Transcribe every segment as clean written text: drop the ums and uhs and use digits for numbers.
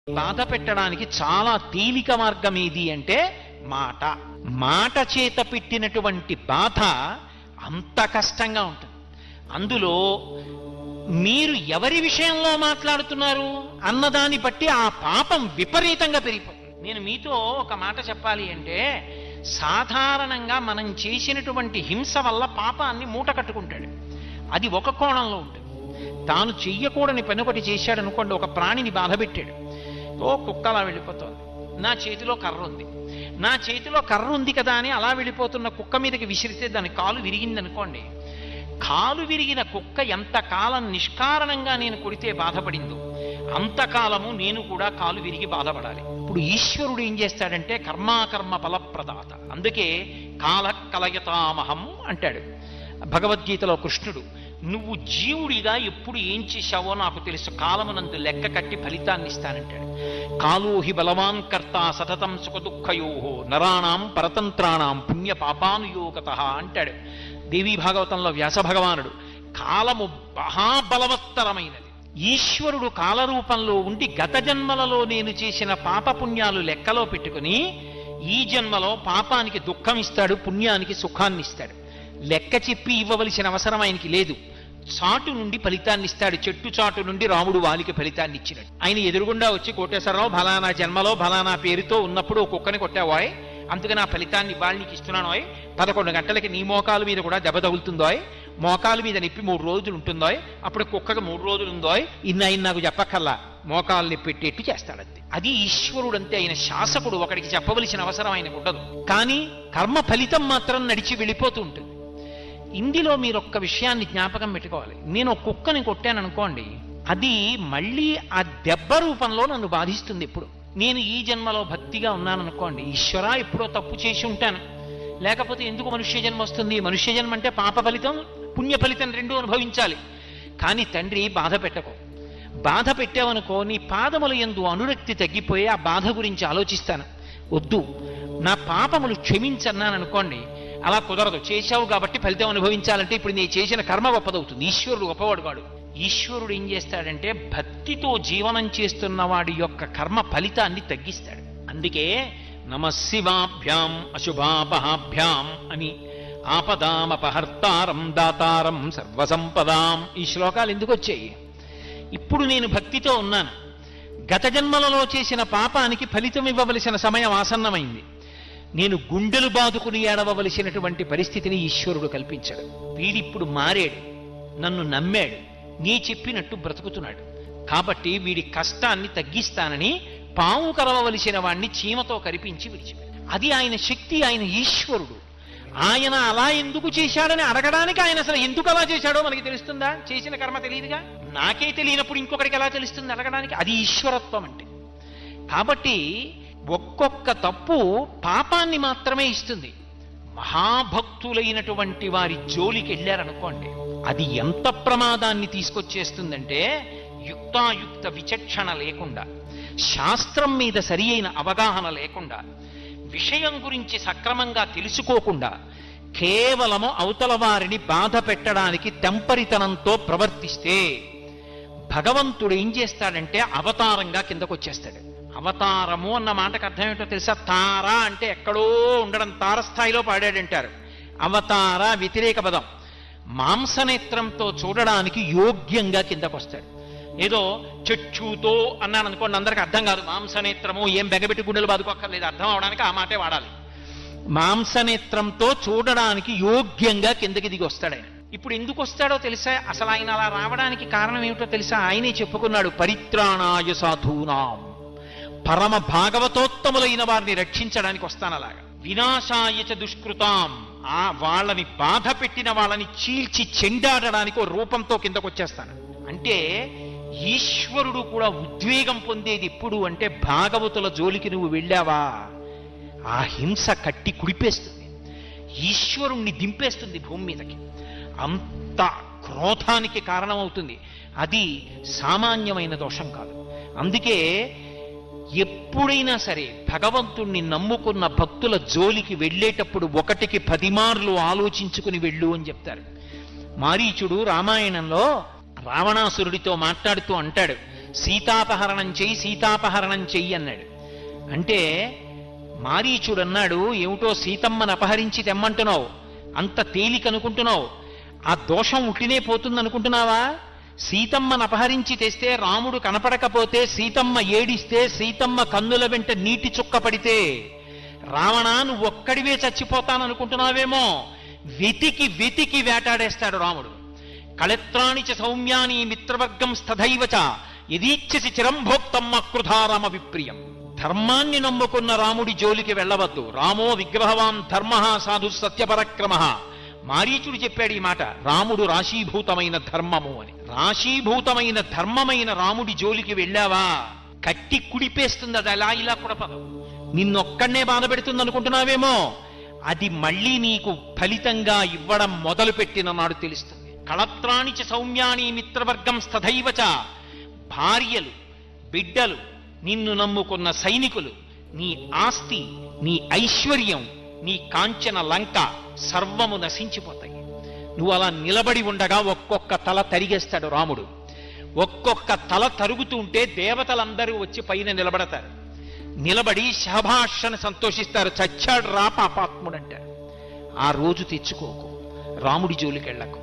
బాధ పెట్టడానికి చాలా తేలిక మార్గం ఏది అంటే మాట. మాట చేత పెట్టినటువంటి బాధ అంత కష్టంగా ఉంటుంది. అందులో మీరు ఎవరి విషయంలో మాట్లాడుతున్నారు అన్నదాన్ని బట్టి ఆ పాపం విపరీతంగా పెరిగిపోతుంది. నేను మీతో ఒక మాట చెప్పాలి అంటే, సాధారణంగా మనం చేసినటువంటి హింస వల్ల పాపాన్ని మూట కట్టుకుంటాడు. అది ఒక కోణంలో ఉంటుంది. తాను చెయ్యకూడని పని ఒకటి చేశాడు అనుకోండి, ఒక ప్రాణిని బాధ పెట్టాడు. ఓ కుక్క అలా వెళ్ళిపోతుంది, నా చేతిలో కర్ర ఉంది, నా చేతిలో కర్ర ఉంది కదా అని అలా వెళ్ళిపోతున్న కుక్క మీదకి విసిరితే దాని కాలు విరిగింది అనుకోండి. కాలు విరిగిన కుక్క ఎంతకాలం నిష్కారణంగా నేను కొడితే బాధపడిందో అంతకాలము నేను కూడా కాలు విరిగి బాధపడాలి. ఇప్పుడు ఈశ్వరుడు ఏం చేస్తాడంటే కర్మాకర్మ ఫలప్రదాత. అందుకే కాల కలయతామహం అంటాడు భగవద్గీతలో కృష్ణుడు. నువ్వు జీవుడిగా ఎప్పుడు ఏం చేశావో నాకు తెలుసు, కాలమునందు లెక్క కట్టి ఫలితాన్ని ఇస్తానంటాడు. కాలోహి బలవాన్ కర్త సతతం సుఖ దుఃఖయోహో నరాణం పరతంత్రాణం పుణ్య పాపానుయోగత అంటాడు దేవీ భాగవతంలో వ్యాస భగవానుడు. కాలము మహాబలవత్తరమైనది. ఈశ్వరుడు కాలరూపంలో ఉండి గత జన్మలలో నేను చేసిన పాపపుణ్యాలు లెక్కలో పెట్టుకుని ఈ జన్మలో పాపానికి దుఃఖం ఇస్తాడు, పుణ్యానికి సుఖాన్ని ఇస్తాడు. లెక్క చెప్పి ఇవ్వవలసిన అవసరం ఆయనకి లేదు. చాటు నుండి ఫలితాన్ని ఇస్తాడు. చెట్టు చాటు నుండి రాముడు వాలికి ఫలితాన్ని ఇచ్చినాడు. ఆయన ఎదురుగుండా వచ్చి కోటేశ్వరరావు ఫలానా జన్మలో ఫలానా పేరుతో ఉన్నప్పుడు కుక్కని కొట్టావాయ్, అందుకని ఆ ఫలితాన్ని వాళ్ళకి ఇస్తున్నానోయ్, 11 గంటలకి నీ మోకాలు మీద కూడా దెబ్బ తగులుతుందోయ్, మోకాలు మీద నొప్పి 3 రోజులు ఉంటుందోయ్, అప్పుడు కుక్కకు 3 రోజులు ఉందోయ్, ఆయన నాకు చెప్పక్కర్లా, మోకాల్ని పెట్టేట్టు చేస్తాడంతే. అది ఈశ్వరుడు అంతే. ఆయన శాసకుడు, ఒకడికి చెప్పవలసిన అవసరం ఆయనకు ఉండదు. కానీ కర్మ ఫలితం మాత్రం నడిచి వెళ్ళిపోతూ ఉంటుంది. ఇందులో మీరు ఒక్క విషయాన్ని జ్ఞాపకం పెట్టుకోవాలి. నేను ఒక కుక్కని కొట్టాను అనుకోండి, అది మళ్ళీ ఆ దెబ్బ రూపంలో నన్ను బాధిస్తుంది. ఎప్పుడు నేను ఈ జన్మలో భక్తిగా ఉన్నాను అనుకోండి, ఈశ్వరా ఎప్పుడో తప్పు చేసి ఉంటాను, లేకపోతే ఎందుకు మనుష్య జన్మ వస్తుంది? మనుష్య జన్మ అంటే పాప ఫలితం పుణ్య ఫలితం రెండూ అనుభవించాలి. కానీ తండ్రి బాధ పెట్టకు, బాధ పెట్టావనుకో నీ పాదముల యందు అనురక్తి తగ్గిపోయి ఆ బాధ గురించి ఆలోచిస్తాను. వద్దు, నా పాపములు క్షమించన్నాను అనుకోండి, అలా కుదరదు. చేశావు కాబట్టి ఫలితం అనుభవించాలంటే ఇప్పుడు నీ చేసిన కర్మ గొప్పదవుతుంది. ఈశ్వరుడు గొప్పవాడు కాడు. ఈశ్వరుడు ఏం చేస్తాడంటే భక్తితో జీవనం చేస్తున్న వాడి యొక్క కర్మ ఫలితాన్ని తగ్గిస్తాడు. అందుకే నమశివాభ్యాం అశుభాపహాభ్యాం అని ఆపదామపహర్తారం దాతారం సర్వసంపదాం ఈ శ్లోకాలు ఎందుకు వచ్చాయి? ఇప్పుడు నేను భక్తితో ఉన్నాను, గత జన్మలలో చేసిన పాపానికి ఫలితం ఇవ్వవలసిన సమయం ఆసన్నమైంది. నేను గుండెలు బాదుకుని ఏడవలసినటువంటి పరిస్థితిని ఈశ్వరుడు కల్పించాడు. వీడిప్పుడు మారాడు, నన్ను నమ్మాడు, నీ చెప్పినట్టు బ్రతుకుతున్నాడు. కాబట్టి వీడి కష్టాన్ని తగ్గిస్తానని పాము కరవవలసిన వాణ్ణి చీమతో కరిపించి విడిచిపెట్టాడు. అది ఆయన శక్తి, ఆయన ఈశ్వరుడు. ఆయన అలా ఎందుకు చేశాడని అడగడానికి ఆయన అసలు ఎందుకు అలా చేశాడో మనకి తెలుస్తుందా? చేసిన కర్మ తెలియదుగా. నాకే తెలియనప్పుడు ఇంకొకరికి ఎలా తెలుస్తుంది అడగడానికి? అది ఈశ్వరత్వం అంటే. కాబట్టి ఒక్కొక్క తప్పు పాపాన్ని మాత్రమే ఇస్తుంది. మహాభక్తులైనటువంటి వారి జోలికి వెళ్ళారనుకోండి, అది ఎంత ప్రమాదాన్ని తీసుకొచ్చేస్తుందంటే యుక్తాయుక్త విచక్షణ లేకుండా, శాస్త్రం మీద సరి అయిన అవగాహన లేకుండా, విషయం గురించి సక్రమంగా తెలుసుకోకుండా కేవలము అవతల వారిని బాధ పెట్టడానికి తెంపరితనంతో ప్రవర్తిస్తే భగవంతుడు ఏం చేస్తాడంటే అవతారంగా కిందకొచ్చేస్తాడు. అవతారము అన్న మాటకు అర్థం ఏంటో తెలుసా? తార అంటే ఎక్కడో ఉండడం, తారస్థాయిలో పాడాడంటారు. అవతార వ్యతిరేక పదం. మాంసనేత్రంతో చూడడానికి యోగ్యంగా కిందకొస్తాడు. ఏదో చక్షుతో అన్నాను అనుకోండి, అందరికి అర్థం కాదు. మాంసనేత్రము ఏం బెగబెట్టి గుండెలు బాదుకోక్కర్లేదు, అర్థం అవడానికి ఆ మాటే వాడాలి. మాంసనేత్రంతో చూడడానికి యోగ్యంగా కిందకి దిగి వస్తాడు ఆయన. ఇప్పుడు ఎందుకు వస్తాడో తెలుసా? అసలు ఆయన అలా రావడానికి కారణం ఏమిటో తెలుసా? ఆయనే చెప్పుకున్నాడు, పరిత్రాణాయ సాధూనాం, పరమ భాగవతోత్తములైన వారిని రక్షించడానికి వస్తాను. అలాగా వినాశాయ చ దుష్కృతాం, ఆ వాళ్ళని బాధ పెట్టిన వాళ్ళని చీల్చి చెండాడడానికి ఓ రూపంతో కిందకు వచ్చేస్తాను. అంటే ఈశ్వరుడు కూడా ఉద్వేగం పొందేది ఎప్పుడు అంటే భాగవతుల జోలికి నువ్వు వెళ్ళావా, ఆ హింస కట్టి కుడిపేస్తుంది, ఈశ్వరుణ్ణి దింపేస్తుంది భూమి మీదకి. అంత క్రోధానికి కారణమవుతుంది. అది సామాన్యమైన దోషం కాదు. అందుకే ఎప్పుడైనా సరే భగవంతుణ్ణి నమ్ముకున్న భక్తుల జోలికి వెళ్ళేటప్పుడు 1కి 10 మార్లు ఆలోచించుకుని వెళ్ళు అని చెప్తారు. మారీచుడు రామాయణంలో రావణాసురుడితో మాట్లాడుతూ అంటాడు, సీతాపహరణం చెయ్యి, సీతాపహరణం చెయ్యి అన్నాడు. అంటే మారీచుడు అన్నాడు, ఏమిటో సీతమ్మను అపహరించి తెమ్మంటున్నావు, అంత తేలికనుకుంటున్నావు, ఆ దోషం ఉట్టినే పోతుంది అనుకుంటున్నావా? సీతమ్మను అపహరించి తెస్తే రాముడు కనపడకపోతే, సీతమ్మ ఏడిస్తే, సీతమ్మ కన్నుల వెంట నీటి చుక్క పడితే రావణా నువ్వు ఒక్కడివే చచ్చిపోతాననుకుంటున్నావేమో. వెతికి వెతికి వేటాడేస్తాడు రాముడు. కళత్రాణి చ సౌమ్యాని మిత్రవర్గం స్థైవచ యదీచ్ఛసి చిరంభోక్తమ్మ కృధారామ విప్రియం. ధర్మాన్ని నమ్ముకున్న రాముడి జోలికి వెళ్ళవద్దు. రామో విగ్రహవాన్ ధర్మ సాధు సత్యపరక్రమ. మారీచుడు చెప్పాడు ఈ మాట, రాముడు రాశీభూతమైన ధర్మము అని. రాశీభూతమైన ధర్మమైన రాముడి జోలికి వెళ్ళావా, కట్టి కుడిపేస్తుంది. అది అలా ఇలా కుడపదు, నిన్నొక్కడనే బాధ పెడుతుంది అనుకుంటున్నావేమో. అది మళ్ళీ నీకు ఫలితంగా ఇవ్వడం మొదలుపెట్టిన నాడు తెలుస్తుంది. కళత్రాణి చ సౌమ్యాని మిత్రవర్గం స్థైవచ. భార్యలు, బిడ్డలు, నిన్ను నమ్ముకున్న సైనికులు, నీ ఆస్తి, నీ ఐశ్వర్యం, నీ కాంచన లంక సర్వము నశించిపోతాయి. నువ్వు అలా నిలబడి ఉండగా ఒక్కొక్క తల తరిగేస్తాడు రాముడు. ఒక్కొక్క తల తరుగుతూ ఉంటే దేవతలందరూ వచ్చి పైన నిలబడతారు. నిలబడి శభాషని సంతోషిస్తారు. చచ్చాడు రా పాపాత్ముడు అంటారు. ఆ రోజు తెచ్చుకోకు, రాముడి జోలికి వెళ్ళకు.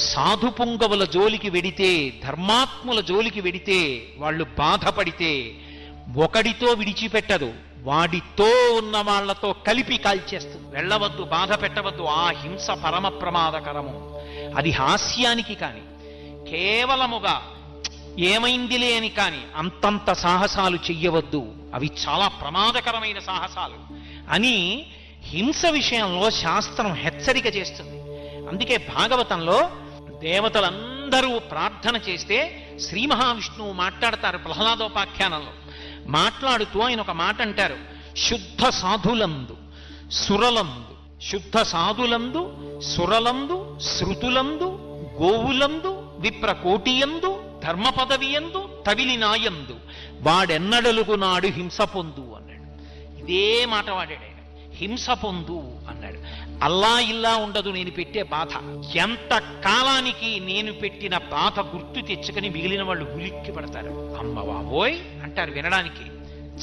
సాధు పుంగవుల జోలికి వెడితే, ధర్మాత్ముల జోలికి వెడితే, వాళ్ళు బాధపడితే ఒకడితో విడిచిపెట్టదు, వాడితో ఉన్న వాళ్లతో కలిపి కాల్చేస్తుంది. వెళ్ళవద్దు, బాధ పెట్టవద్దు. ఆ హింస పరమ ప్రమాదకరము. అది హాస్యానికి కాని, కేవలముగా ఏమైందిలే అని కాని అంతంత సాహసాలు చెయ్యవద్దు. అవి చాలా ప్రమాదకరమైన సాహసాలు అని హింస విషయంలో శాస్త్రం హెచ్చరిక చేస్తుంది. అందుకే భాగవతంలో దేవతలందరూ ప్రార్థన చేస్తే శ్రీ మహావిష్ణువు మాట్లాడతారు. ప్రహ్లాదోపాఖ్యానంలో మాట్లాడుతూ ఆయన ఒక మాట అంటారు, శుద్ధ సాధులందు సురలందు, శుద్ధ సాధులందు సురలందు శృతులందు గోవులందు విప్రకోటియందు ధర్మ పదవియందు తవిలినాయందు వాడెన్నడలుగు నాడు హింస పొందు అన్నాడు. ఇదే మాట వాడాడు ఆయన, హింస పొందు అన్నాడు. అల్లా ఇల్లా ఉండదు నేను పెట్టే బాధ. ఎంత కాలానికి నేను పెట్టిన బాధ గుర్తు తెచ్చుకొని మిగిలిన వాళ్ళు ఉలిక్కి పడతారు. అమ్మ బాబోయ్ అంటారు, వినడానికి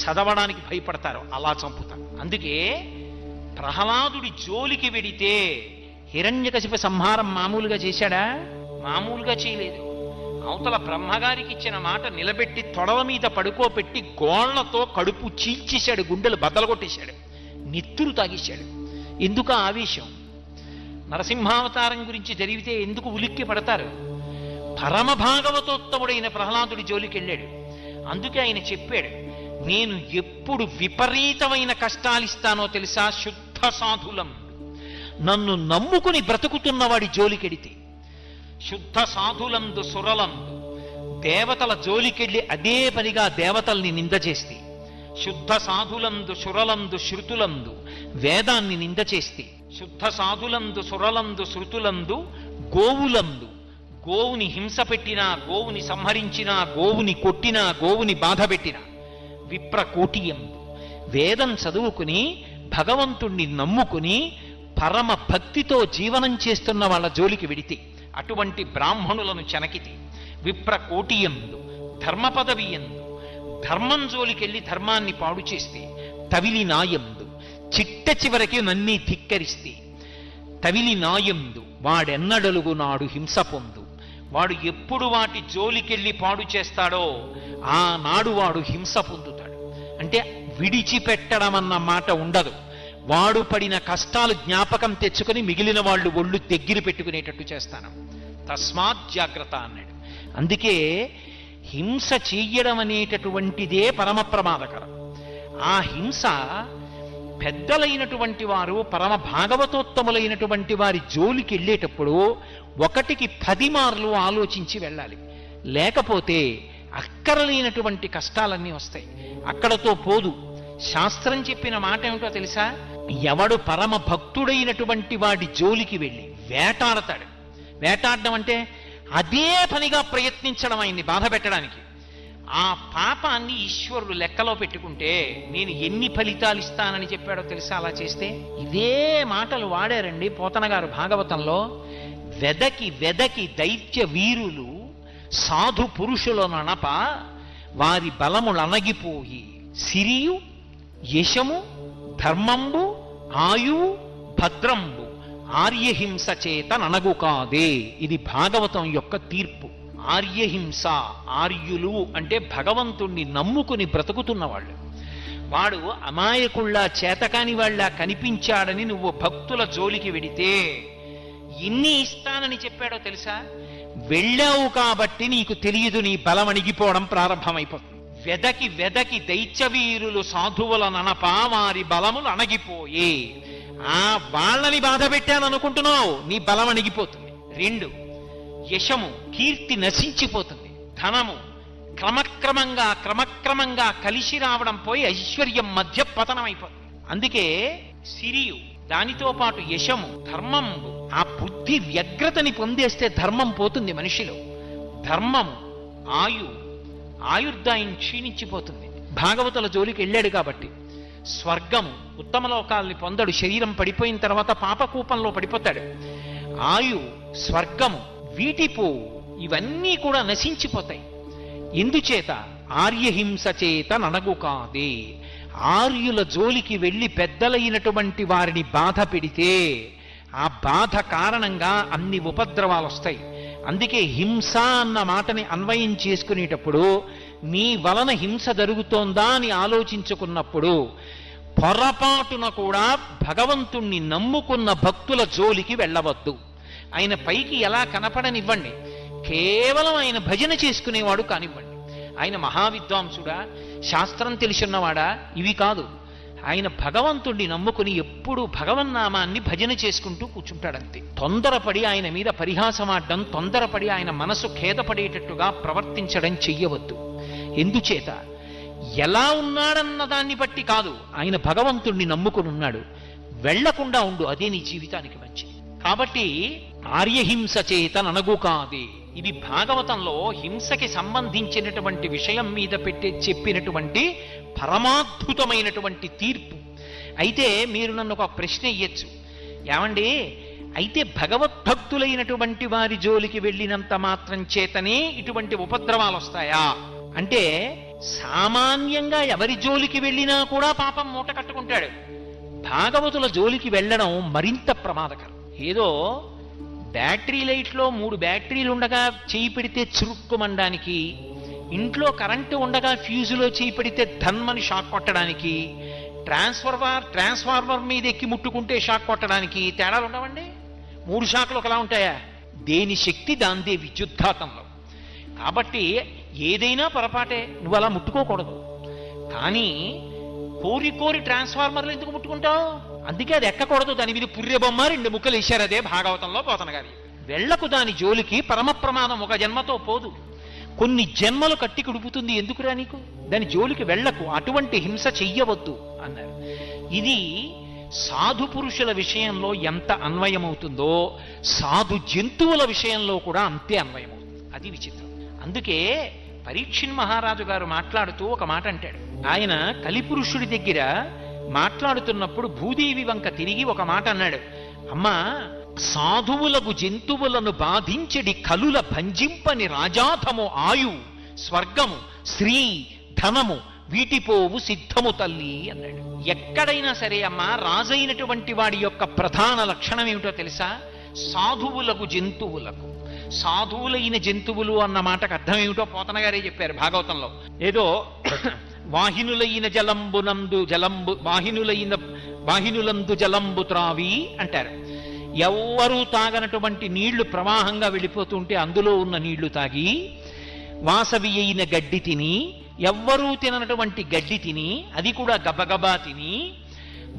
చదవడానికి భయపడతారు, అలా చంపుతారు. అందుకే ప్రహ్లాదుడి జోలికి వెడితే హిరణ్యకశిప సంహారం మామూలుగా చేశాడా? మామూలుగా చేయలేదు. అవతల బ్రహ్మగారికి ఇచ్చిన మాట నిలబెట్టి తొడవ మీద పడుకోబెట్టి గోళ్లతో కడుపు చీల్చేశాడు, గుండెలు బద్దలు కొట్టేశాడు, నెత్తురు తాగేశాడు. ఎందుకు ఆవేశం? నరసింహావతారం గురించి జరిగితే ఎందుకు ఉలిక్కి పడతారు? పరమ భాగవతోత్తముడైన ప్రహ్లాదుడి జోలికి వెళ్ళాడు. అందుకే ఆయన చెప్పాడు, నేను ఎప్పుడు విపరీతమైన కష్టాలిస్తానో తెలుసా? శుద్ధ సాధులం, నన్ను నమ్ముకుని బ్రతుకుతున్నవాడి జోలికెడితే. శుద్ధ సాధులందు సురలందు, దేవతల జోలికెళ్ళి అదే పనిగా దేవతల్ని నింద చేస్తే. శుద్ధ సాధులందు సురలందు శృతులందు, వేదాన్ని నింద చేస్తే. శుద్ధ సాధులందు సురలందు శృతులందు గోవులందు, గోవుని హింస పెట్టినా, గోవుని సంహరించినా, గోవుని కొట్టినా, గోవుని బాధ పెట్టినా. విప్రకోటియందు, వేదం చదువుకుని భగవంతుణ్ణి నమ్ముకుని పరమ భక్తితో జీవనం చేస్తున్న వాళ్ళ జోలికి వెడితే, అటువంటి బ్రాహ్మణులను చెనకితి. విప్రకోటియందు, ధర్మ పదవియందు, ధర్మం జోలికెళ్ళి ధర్మాన్ని పాడు చేస్తే. తవిలి నాయందు, చిట్ట చివరికి నన్ని ధిక్కరిస్తే. తవిలి నాయందు, వాడెన్నడలుగు నాడు హింస పొందు. వాడు ఎప్పుడు వాటి జోలికెళ్ళి పాడు చేస్తాడో ఆనాడు వాడు హింస పొందుతాడు. అంటే విడిచిపెట్టడం అన్న మాట ఉండదు. వాడు పడిన కష్టాలు జ్ఞాపకం తెచ్చుకొని మిగిలిన వాళ్ళు ఒళ్ళు దగ్గర పెట్టుకునేటట్టు చేస్తాను. తస్మాత్ జాగ్రత్త అన్నాడు. అందుకే హింస చెయ్యడం అనేటటువంటిదే పరమ ప్రమాదకరం. ఆ హింస పెద్దలైనటువంటి వారు, పరమ భాగవతోత్తములైనటువంటి వారి జోలికి వెళ్ళేటప్పుడు 1కి 10 మార్లు ఆలోచించి వెళ్ళాలి. లేకపోతే అక్కరలేనటువంటి కష్టాలన్నీ వస్తాయి. అక్కడతో పోదు. శాస్త్రం చెప్పిన మాట ఏమిటో తెలుసా? ఎవడు పరమ భక్తుడైనటువంటి వాడి జోలికి వెళ్ళి వేటాడతాడు. వేటాడడం అంటే అదే పనిగా ప్రయత్నించడం, ఆయన్ని బాధ పెట్టడానికి. ఆ పాపాన్ని ఈశ్వరుడు లెక్కలో పెట్టుకుంటే నేను ఎన్ని ఫలితాలు ఇస్తానని చెప్పాడో తెలుసా? అలా చేస్తే ఇదే మాటలు వాడారండి పోతన గారు భాగవతంలో. వెదకి వెదకి దైత్య వీరులు సాధు పురుషుల ననప వారి బలములనగిపోయి సిరియు యశము ధర్మంబు ఆయువు భద్రంబు ఆర్యహింస చేత ననగు కాదే. ఇది భాగవతం యొక్క తీర్పు. ఆర్యహింస, ఆర్యులు అంటే భగవంతుణ్ణి నమ్ముకుని బ్రతుకుతున్నవాళ్ళు. వాడు అమాయకుళ్ళ చేతకాని వాళ్ళ కనిపించాడని నువ్వు భక్తుల జోలికి వెడితే ఎన్ని ఇస్తానని చెప్పాడో తెలుసా? వెళ్ళావు కాబట్టి నీకు తెలియదు, నీ బలం అణిగిపోవడం ప్రారంభమైపోతుంది. వెదకి వెదకి దైత్యవీరులు సాధువుల ననపా వారి బలములు అణగిపోయి, ఆ వాళ్ళని బాధ పెట్టాననుకుంటున్నావు, నీ బలం అణిగిపోతుంది. 2, యశము, కీర్తి నశించిపోతుంది. ధనము క్రమక్రమంగా కలిసి రావడం పోయి ఐశ్వర్యం మధ్య పతనమైపోతుంది. అందుకే సిరియు, దానితో పాటు యశము, ధర్మము, ఆ బుద్ధి వ్యగ్రతని పొందేస్తే ధర్మం పోతుంది మనిషిలో. ధర్మము, ఆయుర్దాయం క్షీణించిపోతుంది. భాగవతుల జోలికి వెళ్ళాడు కాబట్టి. స్వర్గము, ఉత్తమ లోకాల్ని పొందడు, శరీరం పడిపోయిన తర్వాత పాపకూపంలో పడిపోతాడు. స్వర్గము, వీటిపోవు, ఇవన్నీ కూడా నశించిపోతాయి. ఎందుచేత? ఆర్యహింస చేత ననగు కాదే. ఆర్యుల జోలికి వెళ్ళి పెద్దలైనటువంటి వారిని బాధ పెడితే ఆ బాధ కారణంగా అన్ని ఉపద్రవాలు వస్తాయి. అందుకే హింస అన్న మాటని అన్వయం చేసుకునేటప్పుడు నీ వలన హింస జరుగుతోందా అని ఆలోచించుకున్నప్పుడు పొరపాటున కూడా భగవంతుణ్ణి నమ్ముకున్న భక్తుల జోలికి వెళ్ళవద్దు. ఆయన పైకి ఎలా కనపడనివ్వండి, కేవలం ఆయన భజన చేసుకునేవాడు కానివ్వండి. ఆయన మహావిద్వాంసుడా, శాస్త్రం తెలిసిన్నవాడా, ఇవి కాదు. ఆయన భగవంతుణ్ణి నమ్ముకుని ఎప్పుడూ భగవన్నామాన్ని భజన చేసుకుంటూ కూర్చుంటాడంతే. తొందరపడి ఆయన మీద పరిహాసమాడడం, తొందరపడి ఆయన మనసు ఖేదపడేటట్టుగా ప్రవర్తించడం చెయ్యవద్దు. ఎందుచేత? ఎలా ఉన్నాడన్న దాన్ని బట్టి కాదు, ఆయన భగవంతుణ్ణి నమ్ముకుని ఉన్నాడు. వెళ్లకుండా ఉండు, అదే నీ జీవితానికి మంచిది. కాబట్టి ఆర్యహింస చేత ననగు కాదే. ఇది భాగవతంలో హింసకి సంబంధించినటువంటి విషయం మీద చెప్పినటువంటి పరమాద్భుతమైనటువంటి తీర్పు. అయితే మీరు నన్ను ఒక ప్రశ్న ఇయ్యొచ్చు, ఏమండి అయితే భగవద్భక్తులైనటువంటి వారి జోలికి వెళ్ళినంత మాత్రం చేతనే ఇటువంటి ఉపద్రవాలు వస్తాయా అంటే, సామాన్యంగా ఎవరి జోలికి వెళ్ళినా కూడా పాపం మూట కట్టుకుంటాడు. భాగవతుల జోలికి వెళ్ళడం మరింత ప్రమాదకరం. ఏదో బ్యాటరీ లైట్లో 3 బ్యాటరీలు ఉండగా చేయి పెడితే చురుక్కుమనడానికి, ఇంట్లో కరెంటు ఉండగా ఫ్యూజులో చేయి పెడితే ధన్మని షాక్ కొట్టడానికి, ట్రాన్స్ఫార్మర్ మీద ఎక్కి ముట్టుకుంటే షాక్ కొట్టడానికి తేడాలు ఉండవండి. 3 షాకులు ఒకలా ఉంటాయా? దేని శక్తి దాందే విద్యుద్ఘాతంలో. కాబట్టి ఏదైనా పొరపాటే, నువ్వు అలా ముట్టుకోకూడదు. కానీ కోరి ట్రాన్స్ఫార్మర్లు ఎందుకు ముట్టుకుంటావు? అందుకే అది ఎక్కకూడదు. దాని మీద పుర్రె బొమ్మ 2 ముక్కలు ఇచ్చారు. అదే భాగవతంలో పోతన గారి. వెళ్లకు దాని జోలికి, పరమ ప్రమాదం ఒక జన్మతో పోదు, కొన్ని జన్మలు కట్టి కుడుపుతుంది. ఎందుకురా నీకు? దాని జోలికి వెళ్లకు, అటువంటి హింస చెయ్యవద్దు అన్నారు. ఇది సాధు పురుషుల విషయంలో ఎంత అన్వయమవుతుందో సాధు జంతువుల విషయంలో కూడా అంతే అన్వయమవుతుంది. అది విచిత్రం. అందుకే పరీక్షిన్ మహారాజు గారు మాట్లాడుతూ ఒక మాట అంటాడు. ఆయన కలిపురుషుడి దగ్గర మాట్లాడుతున్నప్పుడు భూదేవి వంక తిరిగి ఒక మాట అన్నాడు. అమ్మా, సాధువులకు జంతువులను బాధించడి కలుల భంజింపని రాజాధము ఆయు స్వర్గము శ్రీ ధనము వీటిపోవు సిద్ధము తల్లి అన్నాడు. ఎక్కడైనా సరే అమ్మా, రాజైనటువంటి వాడి యొక్క ప్రధాన లక్షణం ఏమిటో తెలుసా? సాధువులకు జంతువులకు. సాధువులైన జంతువులు అన్న మాటకు అర్థం ఏమిటో పోతన గారే చెప్పారు భాగవతంలో. ఏదో వాహినులైన వాహినులందు జలంబు త్రావి అంటారు. ఎవ్వరూ తాగనటువంటి నీళ్లు ప్రవాహంగా వెళ్ళిపోతుంటే అందులో ఉన్న నీళ్లు తాగి, వాసవి అయిన గడ్డి తిని, ఎవ్వరూ తిననటువంటి గడ్డి తిని, అది కూడా గబగబా తిని,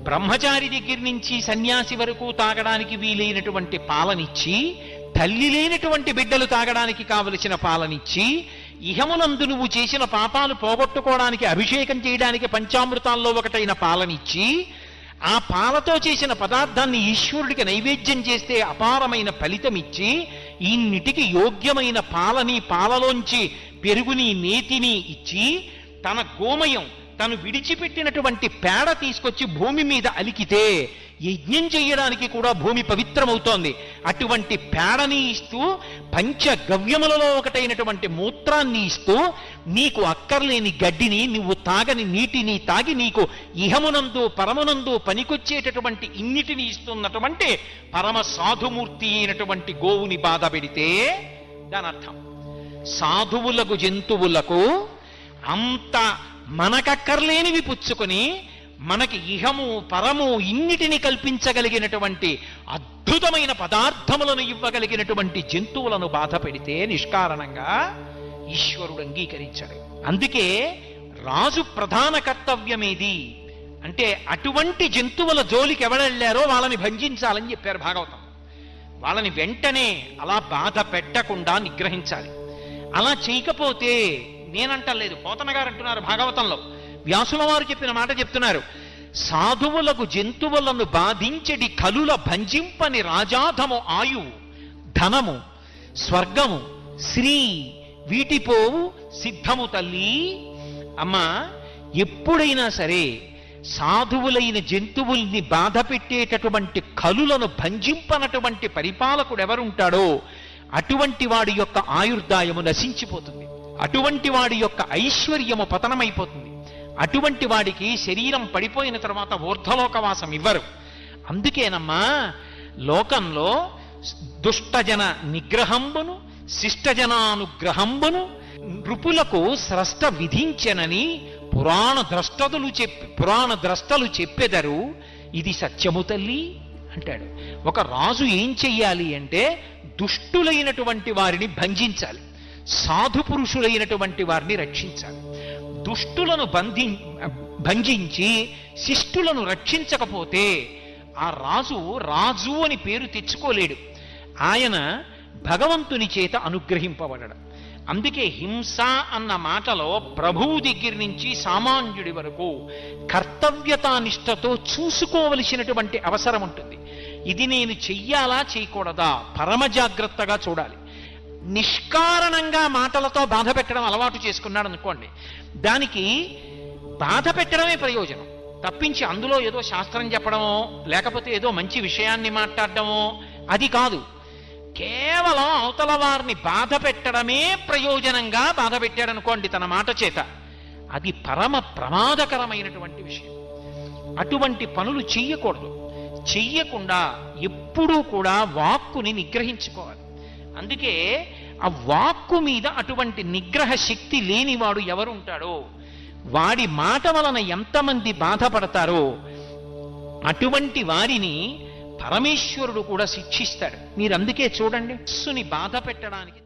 బ్రహ్మచారి దగ్గర నుంచి సన్యాసి వరకు తాగడానికి వీలైనటువంటి పాలనిచ్చి, తల్లి లేనటువంటి బిడ్డలు తాగడానికి కావలసిన పాలనిచ్చి, ఇహమునందు నువ్వు చేసిన పాపాలు పోగొట్టుకోవడానికి అభిషేకం చేయడానికి పంచామృతాల్లో ఒకటైన పాలనిచ్చి, ఆ పాలతో చేసిన పదార్థాన్ని ఈశ్వరుడికి నైవేద్యం చేస్తే అపారమైన ఫలితమిచ్చి, ఇన్నిటికి యోగ్యమైన పాలని, పాలలోంచి పెరుగుని, నేతిని ఇచ్చి, తన గోమయం, తను విడిచిపెట్టినటువంటి పేడ తీసుకొచ్చి భూమి మీద అలికితే యజ్ఞం చెయ్యడానికి కూడా భూమి పవిత్రమవుతోంది. అటువంటి పేడని ఇస్తూ పంచగవ్యములలో ఒకటైనటువంటి మూత్రాన్ని ఇస్తూ నీకు అక్కర్లేని గడ్డిని నువ్వు తాగని నీటిని తాగి నీకు ఇహమునందు పరమునందు పనికొచ్చేటటువంటి ఇన్నిటిని ఇస్తున్నటువంటి పరమ సాధుమూర్తి అయినటువంటి గోవుని బాధ పెడితే దాని అర్థం సాధువులకు జంతువులకు అంత మనకక్కర్లేనివి పుచ్చుకొని మనకి ఇహము పరము ఇన్నిటిని కల్పించగలిగినటువంటి అద్భుతమైన పదార్థములను ఇవ్వగలిగినటువంటి జంతువులను బాధ పెడితే నిష్కారణంగా ఈశ్వరుడు అంగీకరించాడు. అందుకే రాజు ప్రధాన కర్తవ్యమేది అంటే అటువంటి జంతువుల జోలికి ఎవరెళ్ళారో వాళ్ళని భంజించాలని చెప్పారు భాగవతం. వాళ్ళని వెంటనే అలా బాధ పెట్టకుండా నిగ్రహించాలి. అలా చేయకపోతే నేనంటలేదు, పోతన గారు అంటున్నారు భాగవతంలో, వ్యాసుల వారు చెప్పిన మాట చెప్తున్నారు. సాధువులకు జంతువులను బాధించడి కలుల భంజింపని రాజాధము ఆయువు ధనము స్వర్గము శ్రీ వీటిపోవు సిద్ధము తల్లి. అమ్మా, ఎప్పుడైనా సరే సాధువులైన జంతువుల్ని బాధ పెట్టేటటువంటి కలులను భంజింపనటువంటి పరిపాలకుడు ఎవరుంటాడో అటువంటి వాడి యొక్క ఆయుర్దాయము నశించిపోతుంది, అటువంటి వాడి యొక్క ఐశ్వర్యము పతనమైపోతుంది, అటువంటి వాడికి శరీరం పడిపోయిన తర్వాత ఊర్ధ్వలోకవాసం ఇవ్వరు. అందుకేనమ్మా లోకంలో దుష్టజన నిగ్రహంబును శిష్టజనానుగ్రహంబును నృపులకు స్రష్ట విధించెనని పురాణ ద్రష్టలు చెప్పెదరు. ఇది సత్యము తల్లి అంటాడు. ఒక రాజు ఏం చెయ్యాలి అంటే దుష్టులైనటువంటి వారిని భంజించాలి, సాధు పురుషులైనటువంటి వారిని రక్షించాలి. దుష్టులను భంజించి శిష్టులను రక్షించకపోతే ఆ రాజు అని పేరు తెచ్చుకోలేడు. ఆయన భగవంతుని చేత అనుగ్రహింపబడడం. అందుకే హింస అన్న మాటలో ప్రభువు దగ్గర నుంచి సామాన్యుడి వరకు కర్తవ్యతానిష్టతో చూసుకోవలసినటువంటి అవసరం ఉంటుంది. ఇది నేను చెయ్యాలా చేయకూడదా పరమ జాగ్రత్తగా చూడాలి. నిష్కారణంగా మాటలతో బాధ పెట్టడం అలవాటు చేసుకున్నాడు అనుకోండి, దానికి బాధ పెట్టడమే ప్రయోజనం తప్పించి అందులో ఏదో శాస్త్రం చెప్పడమో లేకపోతే ఏదో మంచి విషయాన్ని మాట్లాడడమో అది కాదు. కేవలం అవతల వారిని బాధ పెట్టడమే ప్రయోజనంగా బాధ పెట్టాడనుకోండి తన మాట చేత, అది పరమ ప్రమాదకరమైనటువంటి విషయం. అటువంటి పనులు చెయ్యకూడదు. చెయ్యకుండా ఎప్పుడూ కూడా వాక్కుని నిగ్రహించుకోవాలి. అందుకే ఆ వాక్కు మీద అటువంటి నిగ్రహ శక్తి లేనివాడు ఎవరుంటాడో వాడి మాట వలన ఎంతమంది బాధపడతారో అటువంటి వారిని పరమేశ్వరుడు కూడా శిక్షిస్తాడు. మీరు అందుకే చూడండి, మనస్సుని బాధ పెట్టడానికి